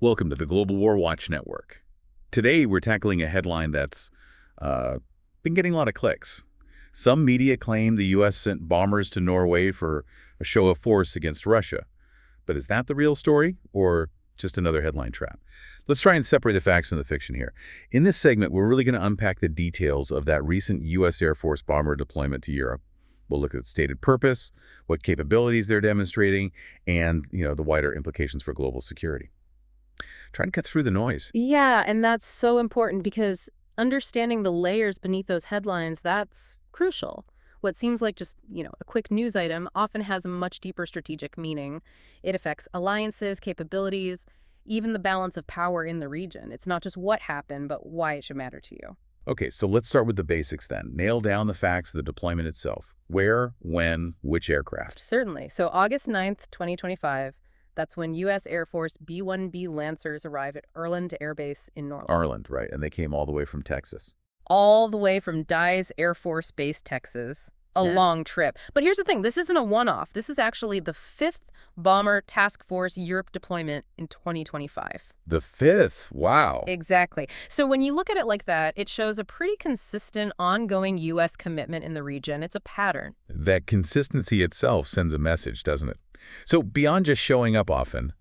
Welcome to the Global Warwatch Network. Today, we're tackling a headline that's been getting a lot of clicks. Some media claim the U.S. sent bombers to Norway for a show of force against Russia. But is that the real story, or just another headline trap? Let's try and separate the facts from the fiction here. In this segment, we're really going to unpack the details of that recent U.S. Air Force bomber deployment to Europe. We'll look at its stated purpose, what capabilities they're demonstrating, and the wider implications for global security. Try to cut through the noise. Yeah, and that's so important because understanding the layers beneath those headlines, that's crucial. What seems like just, a quick news item often has a much deeper strategic meaning. It affects alliances, capabilities, even the balance of power in the region. It's not just what happened, but why it should matter to you. Okay, so let's start with the basics then. Nail down the facts of the deployment itself. Where, when, which aircraft? Certainly. So August 9th, 2025, that's when U.S. Air Force B-1B Lancers arrived at Ørland Air Base in Norway. Ørland, right, and they came all the way from Texas. All the way from Dyess Air Force Base, Texas. A long trip. But here's the thing. This isn't a one-off. This is actually the 5th Bomber Task Force Europe deployment in 2025. The 5th? Wow. Exactly. So when you look at it like that, it shows a pretty consistent, ongoing U.S. commitment in the region. It's a pattern. That consistency itself sends a message, doesn't it? So beyond just showing up often,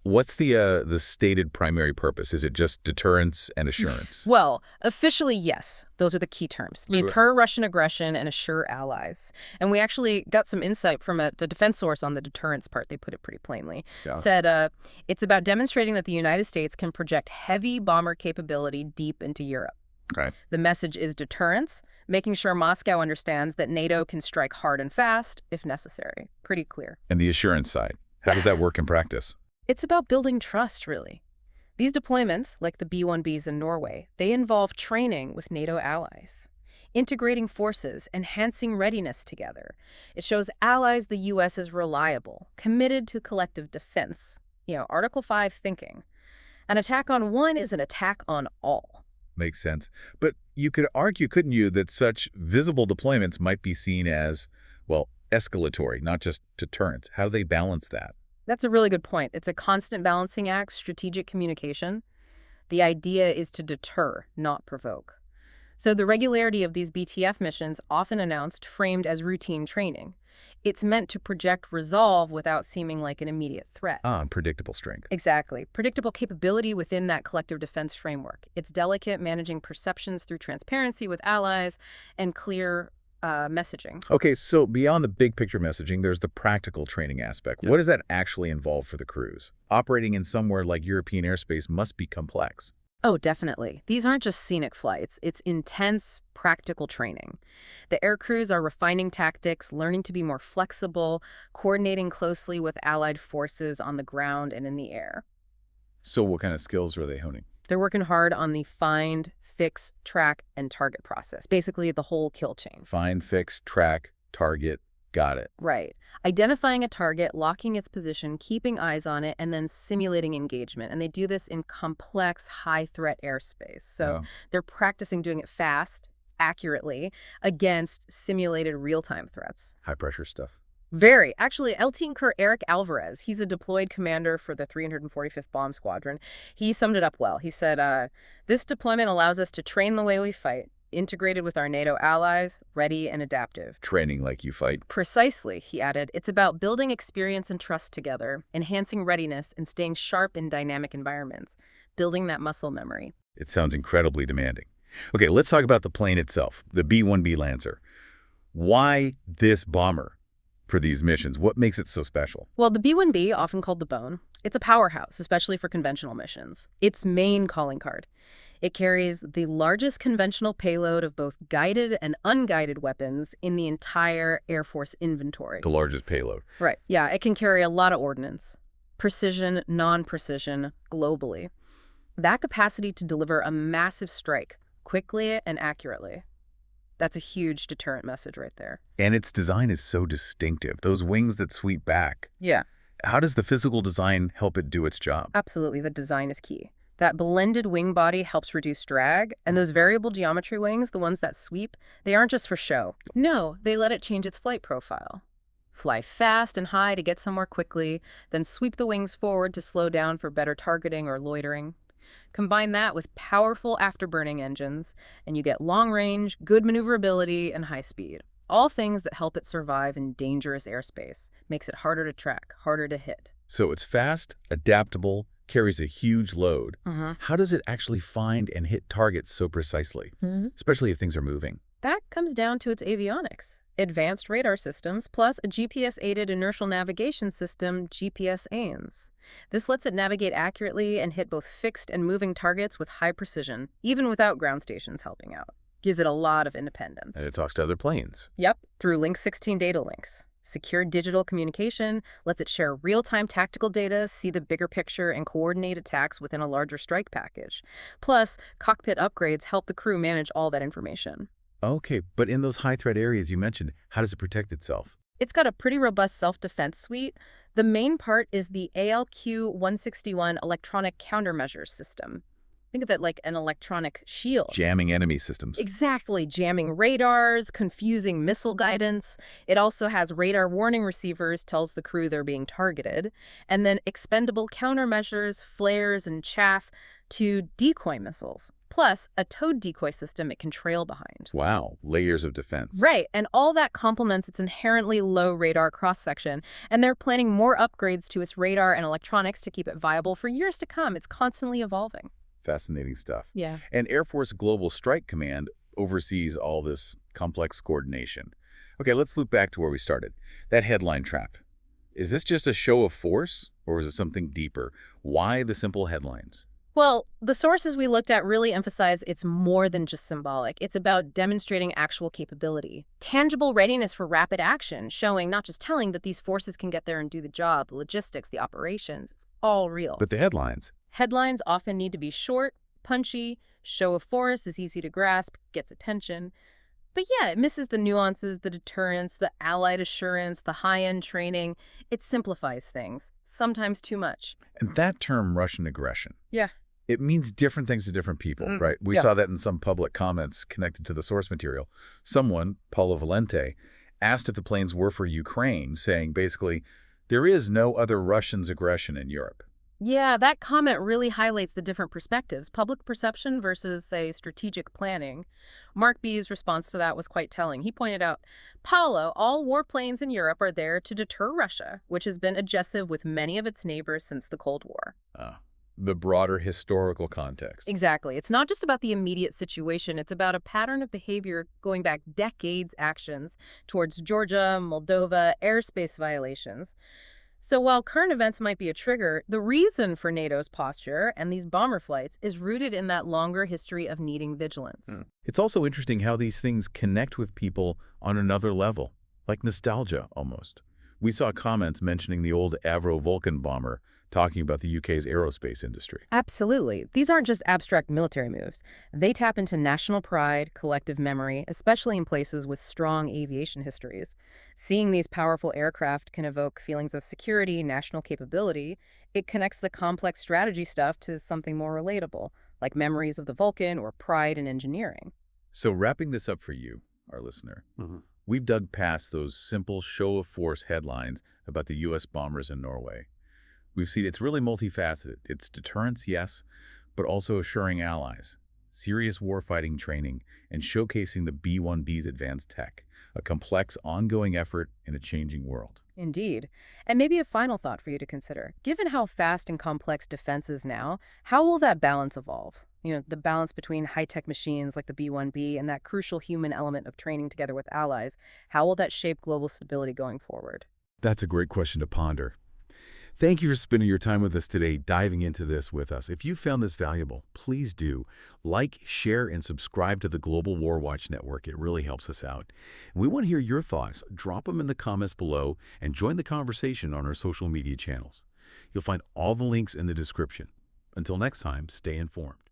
what's the stated primary purpose? Is it just deterrence and assurance? Well, officially, yes. Those are the key terms. Deter Russian aggression and assure allies. And we actually got some insight from a defense source on the deterrence part. They put it pretty plainly. Yeah. Said it's about demonstrating that the United States can project heavy bomber capability deep into Europe. Okay. The message is deterrence, making sure Moscow understands that NATO can strike hard and fast if necessary. Pretty clear. And the assurance side, how does that work in practice? It's about building trust, really. These deployments, like the B-1Bs in Norway, they involve training with NATO allies, integrating forces, enhancing readiness together. It shows allies the U.S. is reliable, committed to collective defense, Article 5 thinking. An attack on one is an attack on all. Makes sense. But you could argue, couldn't you, that such visible deployments might be seen as, escalatory, not just deterrence. How do they balance that? That's a really good point. It's a constant balancing act, strategic communication. The idea is to deter, not provoke. So the regularity of these BTF missions, often announced, framed as routine training. It's meant to project resolve without seeming like an immediate threat. And predictable strength. Exactly. Predictable capability within that collective defense framework. It's delicate, managing perceptions through transparency with allies and clear messaging. Okay, so beyond the big picture messaging, there's the practical training aspect. What does that actually involve for the crews? Operating in somewhere like European airspace must be complex. Oh, definitely. These aren't just scenic flights. It's intense, practical training. The air crews are refining tactics, learning to be more flexible, coordinating closely with allied forces on the ground and in the air. So what kind of skills are they honing? They're working hard on the find, fix, track, and target process. Basically, the whole kill chain. Find, fix, track, target. Got it. Right. Identifying a target, locking its position, keeping eyes on it, and then simulating engagement. And they do this in complex, high-threat airspace. So they're practicing doing it fast, accurately, against simulated real-time threats. High-pressure stuff. Very. Actually, Lieutenant Eric Alvarez, he's a deployed commander for the 345th Bomb Squadron. He summed it up well. He said, this deployment allows us to train the way we fight, integrated with our NATO allies, ready and adaptive. Training like you fight. Precisely, he added. It's about building experience and trust together, enhancing readiness, and staying sharp in dynamic environments, building that muscle memory. It sounds incredibly demanding. Okay, let's talk about the plane itself, the B-1B Lancer. Why this bomber for these missions? What makes it so special? Well, the B-1B, often called the Bone, it's a powerhouse, especially for conventional missions. Its main calling card. It carries the largest conventional payload of both guided and unguided weapons in the entire Air Force inventory. The largest payload. Right. Yeah, it can carry a lot of ordnance. Precision, non-precision, globally. That capacity to deliver a massive strike quickly and accurately. That's a huge deterrent message right there. And its design is so distinctive. Those wings that sweep back. Yeah. How does the physical design help it do its job? Absolutely. The design is key. That blended wing body helps reduce drag, and those variable geometry wings, the ones that sweep, they aren't just for show. No, they let it change its flight profile. Fly fast and high to get somewhere quickly, then sweep the wings forward to slow down for better targeting or loitering. Combine that with powerful afterburning engines, and you get long range, good maneuverability, and high speed. All things that help it survive in dangerous airspace. Makes it harder to track, harder to hit. So it's fast, adaptable, carries a huge load. How does it actually find and hit targets so precisely, especially if things are moving? That comes down to its avionics. Advanced radar systems, plus a GPS-aided inertial navigation system, GPS-AINS. This lets it navigate accurately and hit both fixed and moving targets with high precision, even without ground stations helping out. Gives it a lot of independence. And it talks to other planes. Yep, through Link 16 data links. Secure digital communication lets it share real-time tactical data, see the bigger picture, and coordinate attacks within a larger strike package. Plus, cockpit upgrades help the crew manage all that information. Okay, but in those high-threat areas you mentioned, how does it protect itself? It's got a pretty robust self-defense suite. The main part is the ALQ-161 electronic countermeasures system. Think of it like an electronic shield. Jamming enemy systems. Exactly, jamming radars, confusing missile guidance. It also has radar warning receivers, tells the crew they're being targeted, and then expendable countermeasures, flares, and chaff to decoy missiles. Plus, a towed decoy system it can trail behind. Wow, layers of defense. Right, and all that complements its inherently low radar cross-section, and they're planning more upgrades to its radar and electronics to keep it viable for years to come. It's constantly evolving. Fascinating stuff. Yeah. And Air Force Global Strike Command oversees all this complex coordination. Okay, let's loop back to where we started. That headline trap. Is this just a show of force, or is it something deeper? Why the simple headlines? Well, the sources we looked at really emphasize it's more than just symbolic. It's about demonstrating actual capability. Tangible readiness for rapid action, showing, not just telling, that these forces can get there and do the job, the logistics, the operations. It's all real. But the headlines. Headlines often need to be short, punchy, show of force is easy to grasp, gets attention. But yeah, it misses the nuances, the deterrence, the allied assurance, the high-end training. It simplifies things, sometimes too much. And that term, Russian aggression. Yeah. It means different things to different people, right? We saw that in some public comments connected to the source material. Someone, Paulo Valente, asked if the planes were for Ukraine, saying basically, there is no other Russians' aggression in Europe. Yeah, that comment really highlights the different perspectives, public perception versus, say, strategic planning. Mark B's response to that was quite telling. He pointed out, Paulo, all warplanes in Europe are there to deter Russia, which has been aggressive with many of its neighbors since the Cold War. The broader historical context. Exactly. It's not just about the immediate situation. It's about a pattern of behavior going back decades, actions towards Georgia, Moldova, airspace violations. So while current events might be a trigger, the reason for NATO's posture and these bomber flights is rooted in that longer history of needing vigilance. It's also interesting how these things connect with people on another level, like nostalgia almost. We saw comments mentioning the old Avro Vulcan bomber, talking about the UK's aerospace industry. Absolutely. These aren't just abstract military moves. They tap into national pride, collective memory, especially in places with strong aviation histories. Seeing these powerful aircraft can evoke feelings of security, national capability. It connects the complex strategy stuff to something more relatable, like memories of the Vulcan or pride in engineering. So wrapping this up for you, our listener, we've dug past those simple show-of-force headlines about the U.S. bombers in Norway. We've seen it's really multifaceted. It's deterrence, yes, but also assuring allies, serious warfighting training, and showcasing the B-1B's advanced tech, a complex, ongoing effort in a changing world. Indeed. And maybe a final thought for you to consider. Given how fast and complex defense is now, how will that balance evolve? You know, the balance between high-tech machines like the B-1B and that crucial human element of training together with allies, how will that shape global stability going forward? That's a great question to ponder. Thank you for spending your time with us today, diving into this with us. If you found this valuable, please do like, share, and subscribe to the Global Warwatch Network. It really helps us out. And we want to hear your thoughts. Drop them in the comments below and join the conversation on our social media channels. You'll find all the links in the description. Until next time, stay informed.